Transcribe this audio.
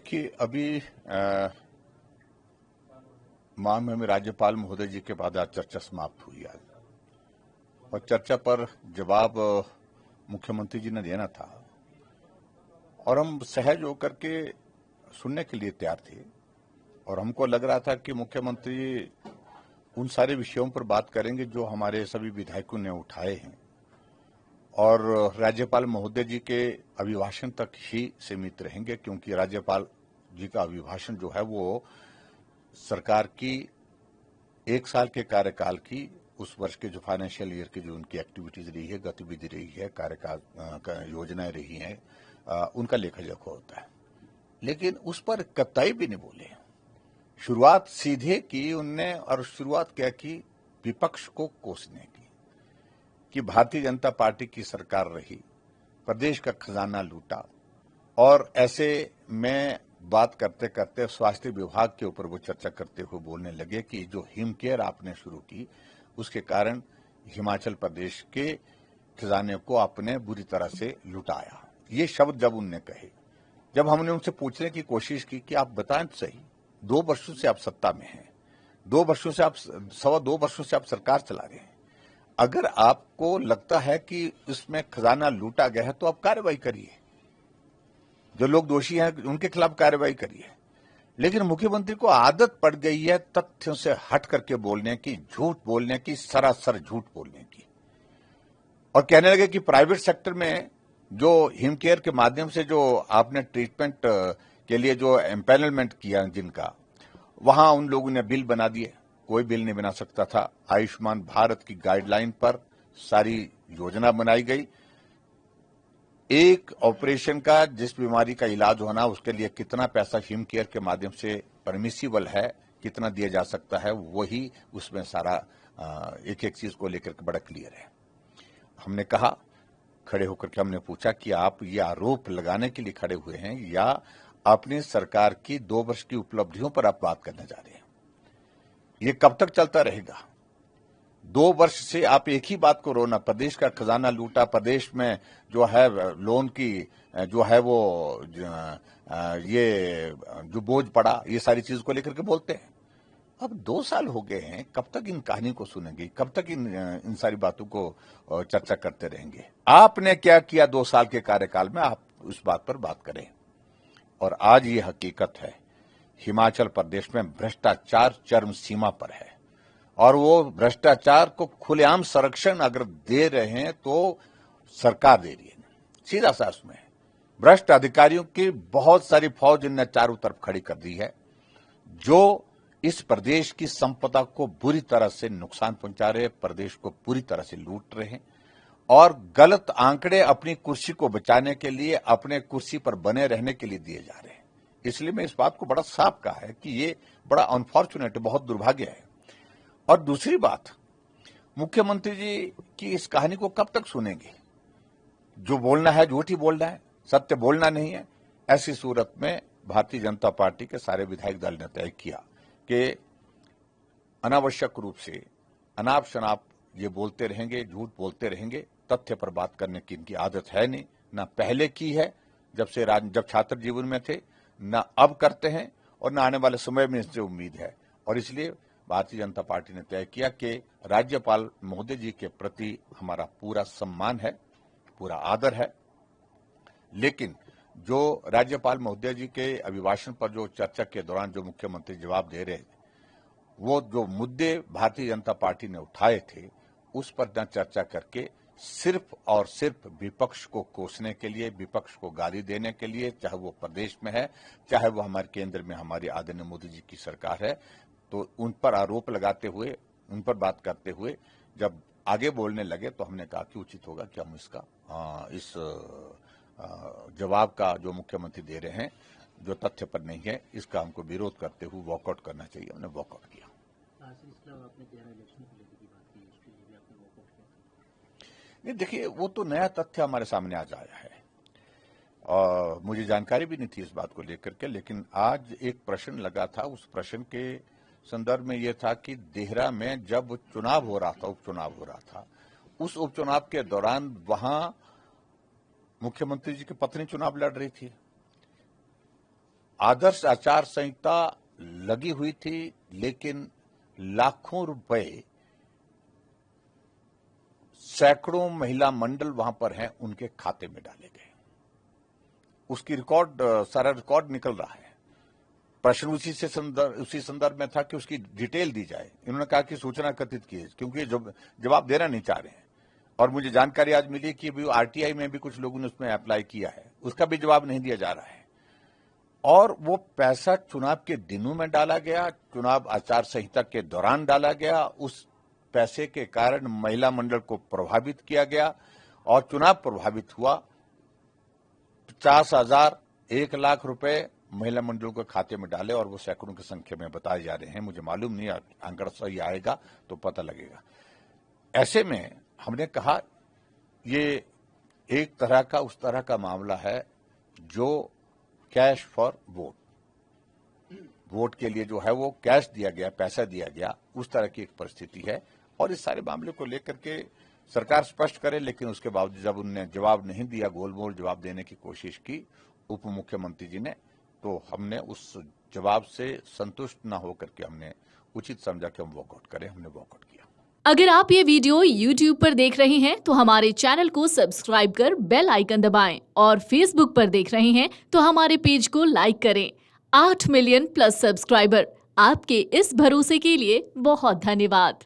देखिए, अभी माननीय राज्यपाल महोदय जी के बाद आज चर्चा समाप्त हुई आज, और चर्चा पर जवाब मुख्यमंत्री जी ने देना था और हम सहज होकर के सुनने के लिए तैयार थे। और हमको लग रहा था कि मुख्यमंत्री उन सारे विषयों पर बात करेंगे जो हमारे सभी विधायकों ने उठाए हैं और राज्यपाल महोदय जी के अभिभाषण तक ही सीमित रहेंगे, क्योंकि राज्यपाल जी का अभिभाषण जो है वो सरकार की 1 साल के कार्यकाल की उस वर्ष के जो फाइनेंशियल ईयर की जो उनकी एक्टिविटीज रही है, गतिविधि रही है, कार्यकाल योजनाएं रही हैं, उनका लेखा जोखा होता है। लेकिन उस पर कतई भी नहीं बोले। शुरुआत सीधे की उनने, और शुरुआत क्या की, विपक्ष को कोसने की कि भारतीय जनता पार्टी की सरकार रही, प्रदेश का खजाना लूटा, और ऐसे में बात करते करते स्वास्थ्य विभाग के ऊपर वो चर्चा करते हुए बोलने लगे कि जो हिम केयर आपने शुरू की उसके कारण हिमाचल प्रदेश के खजाने को आपने बुरी तरह से लुटाया। ये शब्द जब उनने कहे, जब हमने उनसे पूछने की कोशिश की कि आप बताएं तो सही, 2 वर्षों से आप सत्ता में हैं, 2 वर्षों से आप 2.25 वर्षों से आप सरकार चला रहे हैं, अगर आपको लगता है कि इसमें खजाना लूटा गया है तो आप कार्रवाई करिए, जो लोग दोषी हैं उनके खिलाफ कार्रवाई करिए। लेकिन मुख्यमंत्री को आदत पड़ गई है तथ्यों से हट करके बोलने की, झूठ बोलने की, सरासर झूठ बोलने की, और कहने लगे कि प्राइवेट सेक्टर में जो हिम केयर के माध्यम से जो आपने ट्रीटमेंट के लिए जो एम्पैनलमेंट किया जिनका, वहां उन लोगों ने बिल बना दिए। कोई बिल नहीं बना सकता था। आयुष्मान भारत की गाइडलाइन पर सारी योजना बनाई गई। एक ऑपरेशन का, जिस बीमारी का इलाज होना, उसके लिए कितना पैसा हिम केयर के माध्यम से परमिसिबल है, कितना दिया जा सकता है, वही उसमें सारा एक एक चीज को लेकर के बड़ा क्लियर है। हमने कहा, खड़े होकर के हमने पूछा कि आप ये आरोप लगाने के लिए खड़े हुए हैं या अपनी सरकार की 2 वर्ष की उपलब्धियों पर आप बात करने जा रहे हैं? ये कब तक चलता रहेगा? 2 वर्ष से आप एक ही बात को रोना, प्रदेश का खजाना लूटा, प्रदेश में जो है लोन की जो है वो ये जो बोझ पड़ा, ये सारी चीज को लेकर के बोलते हैं। अब 2 साल हो गए हैं, कब तक इन कहानी को सुनेंगे, कब तक इन सारी बातों को चर्चा करते रहेंगे? आपने क्या किया 2 साल के कार्यकाल में, आप उस बात पर बात करें। और आज ये हकीकत है, हिमाचल प्रदेश में भ्रष्टाचार चरम सीमा पर है, और वो भ्रष्टाचार को खुलेआम संरक्षण अगर दे रहे हैं तो सरकार दे रही है, सीधा सा उसमें है। भ्रष्ट अधिकारियों की बहुत सारी फौज इनने चारों तरफ खड़ी कर दी है, जो इस प्रदेश की संपदा को बुरी तरह से नुकसान पहुंचा रहे हैं, प्रदेश को पूरी तरह से लूट रहे हैं, और गलत आंकड़े अपनी कुर्सी को बचाने के लिए, अपने कुर्सी पर बने रहने के लिए दिए जा रहे हैं। इसलिए मैं इस बात को बड़ा साफ कहा है कि ये बड़ा अनफॉर्चुनेट है, बहुत दुर्भाग्य है। और दूसरी बात, मुख्यमंत्री जी की इस कहानी को कब तक सुनेंगे? जो बोलना है झूठ ही बोलना है, सत्य बोलना नहीं है। ऐसी सूरत में भारतीय जनता पार्टी के सारे विधायक दल ने तय किया कि अनावश्यक रूप से अनाप शनाप ये बोलते रहेंगे, झूठ बोलते रहेंगे, तथ्य पर बात करने की इनकी आदत है नहीं, ना पहले की है जब छात्र जीवन में थे, ना अब करते हैं, और ना आने वाले समय में इससे उम्मीद है। और इसलिए भारतीय जनता पार्टी ने तय किया कि राज्यपाल महोदय जी के प्रति हमारा पूरा सम्मान है, पूरा आदर है, लेकिन जो राज्यपाल महोदय जी के अभिभाषण पर जो चर्चा के दौरान जो मुख्यमंत्री जवाब दे रहे थे, वो जो मुद्दे भारतीय जनता पार्टी ने उठाए थे, उस पर न चर्चा करके सिर्फ और सिर्फ विपक्ष को कोसने के लिए, विपक्ष को गाली देने के लिए, चाहे वो प्रदेश में है, चाहे वो हमारे केंद्र में हमारी आदरणीय मोदी जी की सरकार है, तो उन पर आरोप लगाते हुए, उन पर बात करते हुए जब आगे बोलने लगे तो हमने कहा कि उचित होगा कि हम इस जवाब का जो मुख्यमंत्री दे रहे हैं, जो तथ्य पर नहीं है, इसका हमको विरोध करते हुए वॉकआउट करना चाहिए। हमने वॉकआउट किया। नहीं, देखिए, वो तो नया तथ्य हमारे सामने आज आया है और मुझे जानकारी भी नहीं थी इस बात को लेकर के, लेकिन आज एक प्रश्न लगा था, उस प्रश्न के संदर्भ में यह था कि देहरा में जब चुनाव हो रहा था, उपचुनाव हो रहा था, उस उपचुनाव के दौरान वहां मुख्यमंत्री जी की पत्नी चुनाव लड़ रही थी, आदर्श आचार संहिता लगी हुई थी, लेकिन लाखों रुपए सैकड़ों महिला मंडल वहां पर हैं, उनके खाते में डाले गए। उसकी सारा रिकॉर्ड निकल रहा है। प्रश्न उसी संदर्भ में था कि उसकी डिटेल दी जाए। इन्होंने कहा कि सूचना एकत्रित की, क्योंकि जवाब देना नहीं चाह रहे हैं। और मुझे जानकारी आज मिली कि आरटीआई में भी कुछ लोगों ने उसमें अप्लाई किया है, उसका भी जवाब नहीं दिया जा रहा है। और वो पैसा चुनाव के दिनों में डाला गया, चुनाव आचार संहिता के दौरान डाला गया। उस पैसे के कारण महिला मंडल को प्रभावित किया गया और चुनाव प्रभावित हुआ। 50,000, 1 लाख रुपए महिला मंडलों के खाते में डाले और वो सैकड़ों की संख्या में बताए जा रहे हैं। मुझे मालूम नहीं, आंकड़ा सही आएगा तो पता लगेगा। ऐसे में हमने कहा ये एक तरह का उस तरह का मामला है जो कैश फॉर वोट के लिए जो है वो कैश दिया गया, पैसा दिया गया, उस तरह की एक परिस्थिति है। और इस सारे मामले को लेकर के सरकार स्पष्ट करे, लेकिन उसके बावजूद जब उन्होंने जवाब नहीं दिया, गोलमोल जवाब देने की कोशिश की उप मुख्यमंत्री जी ने, तो हमने उस जवाब से संतुष्ट न होकर के हमने उचित समझा कि हम वॉकआउट करें। हमने वॉकआउट किया। अगर आप ये वीडियो YouTube पर देख रहे हैं तो हमारे चैनल को सब्सक्राइब कर बेल आइकन दबाएं और Facebook पर देख रहे हैं तो हमारे पेज को लाइक करें। 8 मिलियन प्लस सब्सक्राइबर, आपके इस भरोसे के लिए बहुत धन्यवाद।